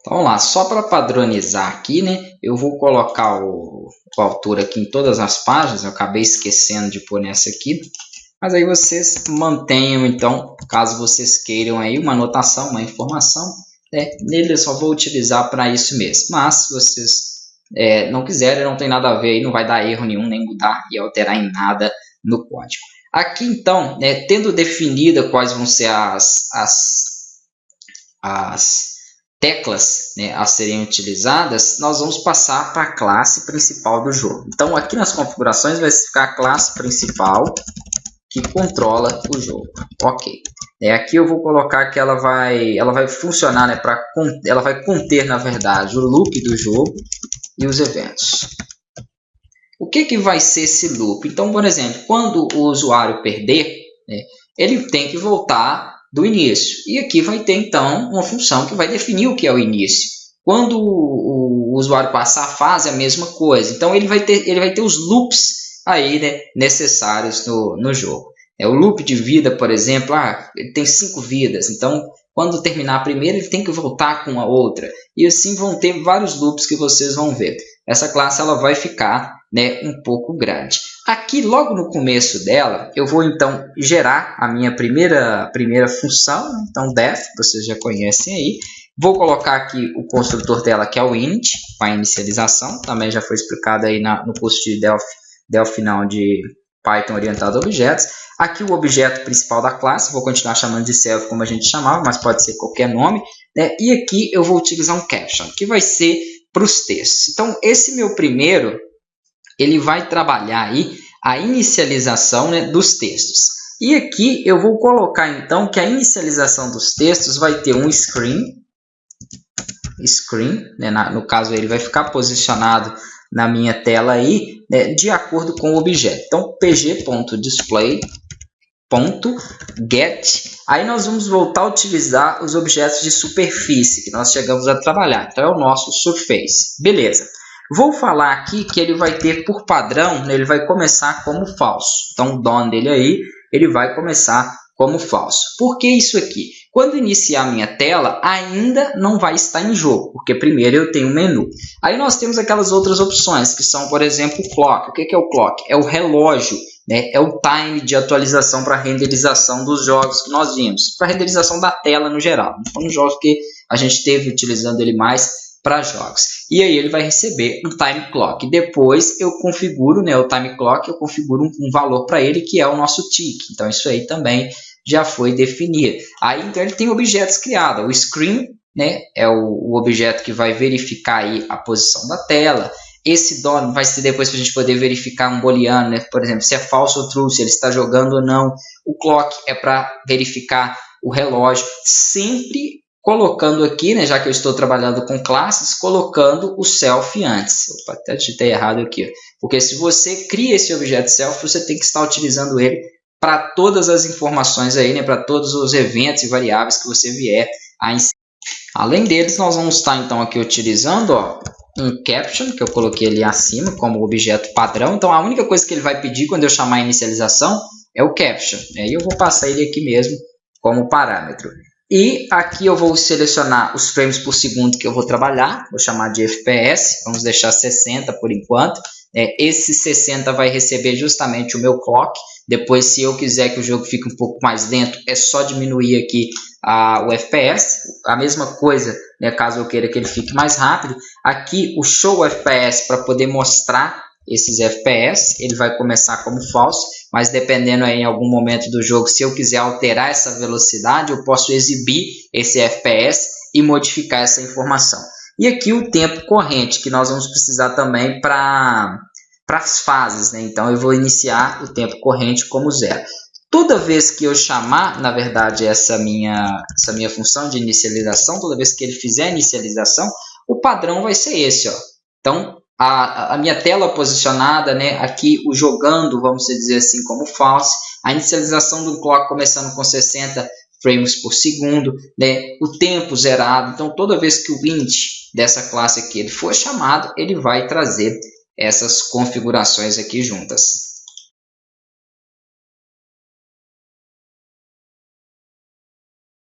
Então, vamos lá, só para padronizar aqui, né? Eu vou colocar o autor aqui em todas as páginas, eu acabei esquecendo de pôr nessa aqui. Mas aí vocês mantenham, então, caso vocês queiram aí uma anotação, uma informação, né? Nele eu só vou utilizar para isso mesmo. Mas se vocês não quiserem, não tem nada a ver aí, não vai dar erro nenhum, nem mudar e alterar em nada no código. Aqui, então, né, tendo definida quais vão ser as teclas, né, a serem utilizadas, nós vamos passar para a classe principal do jogo. Então, aqui nas configurações vai ficar a classe principal que controla o jogo. Ok. Aqui eu vou colocar que ela vai funcionar, né, ela vai conter, na verdade, o loop do jogo e os eventos. O que vai ser esse loop? Então, por exemplo, quando o usuário perder, né, ele tem que voltar do início. E aqui vai ter, então, uma função que vai definir o que é o início. Quando o usuário passar a fase, é a mesma coisa. Então, ele vai ter os loops aí, né, necessários no jogo. O loop de vida, por exemplo, ele tem 5 vidas. Então, quando terminar a primeira, ele tem que voltar com a outra. E assim vão ter vários loops que vocês vão ver. Essa classe ela vai ficar, né, um pouco grande. Aqui, logo no começo dela, eu vou então gerar a minha primeira função. Então, def, vocês já conhecem aí. Vou colocar aqui o construtor dela, que é o init, com a inicialização. Também já foi explicado aí no curso de Delphi não, de Python orientado a objetos. Aqui o objeto principal da classe, vou continuar chamando de self como a gente chamava, mas pode ser qualquer nome, né? E aqui eu vou utilizar um caption, que vai ser para os textos. Então, esse meu primeiro, ele vai trabalhar aí a inicialização, né, dos textos. E aqui eu vou colocar, então, que a inicialização dos textos vai ter um screen, né? No caso, ele vai ficar posicionado na minha tela aí, né, de acordo com o objeto. Então, pg.display.get. Aí nós vamos voltar a utilizar os objetos de superfície que nós chegamos a trabalhar. Então, é o nosso surface. Beleza. Vou falar aqui que ele vai ter por padrão, né, ele vai começar como falso. Então, o DOM dele aí, ele vai começar como falso. Por que isso aqui? Quando iniciar a minha tela, ainda não vai estar em jogo, porque primeiro eu tenho o menu. Aí nós temos aquelas outras opções, que são, por exemplo, o clock. O que é o clock? É o relógio, né? É o time de atualização para renderização dos jogos que nós vimos, para renderização da tela no geral. Então, nos jogos que a gente esteve utilizando ele mais para jogos. E aí ele vai receber um time clock. Depois eu configuro, né, o time clock, eu configuro um valor para ele, que é o nosso tick. Então, isso aí também já foi definido. Aí, então, ele tem objetos criados. O screen, né, é o objeto que vai verificar aí a posição da tela. Esse DOM vai ser depois para a gente poder verificar um booleano, né, por exemplo, se é false ou true, se ele está jogando ou não. O clock é para verificar o relógio. Sempre colocando aqui, né, já que eu estou trabalhando com classes, colocando o self antes. Opa, até digitei errado aqui. Porque se você cria esse objeto self, você tem que estar utilizando ele para todas as informações aí, né, para todos os eventos e variáveis que você vier a inserir. Além deles, nós vamos estar então aqui utilizando, um caption, que eu coloquei ali acima como objeto padrão. Então, a única coisa que ele vai pedir quando eu chamar a inicialização é o caption. Aí eu vou passar ele aqui mesmo como parâmetro. E aqui eu vou selecionar os frames por segundo que eu vou trabalhar, vou chamar de FPS, vamos deixar 60 por enquanto. Esse 60 vai receber justamente o meu clock. Depois, se eu quiser que o jogo fique um pouco mais lento, é só diminuir aqui o FPS. A mesma coisa, né, caso eu queira que ele fique mais rápido. Aqui o show FPS para poder mostrar esses FPS, ele vai começar como falso, mas dependendo aí em algum momento do jogo, se eu quiser alterar essa velocidade, eu posso exibir esse FPS e modificar essa informação. E aqui o tempo corrente, que nós vamos precisar também para as fases, né? Então eu vou iniciar o tempo corrente como 0. Toda vez que eu chamar, na verdade, essa minha função de inicialização, toda vez que ele fizer a inicialização, o padrão vai ser esse, ó. Então, a minha tela posicionada, né, aqui o jogando, vamos dizer assim, como false, a inicialização do clock começando com 60 frames por segundo, né, o tempo zerado. Então, toda vez que o int dessa classe aqui ele for chamado, ele vai trazer essas configurações aqui juntas.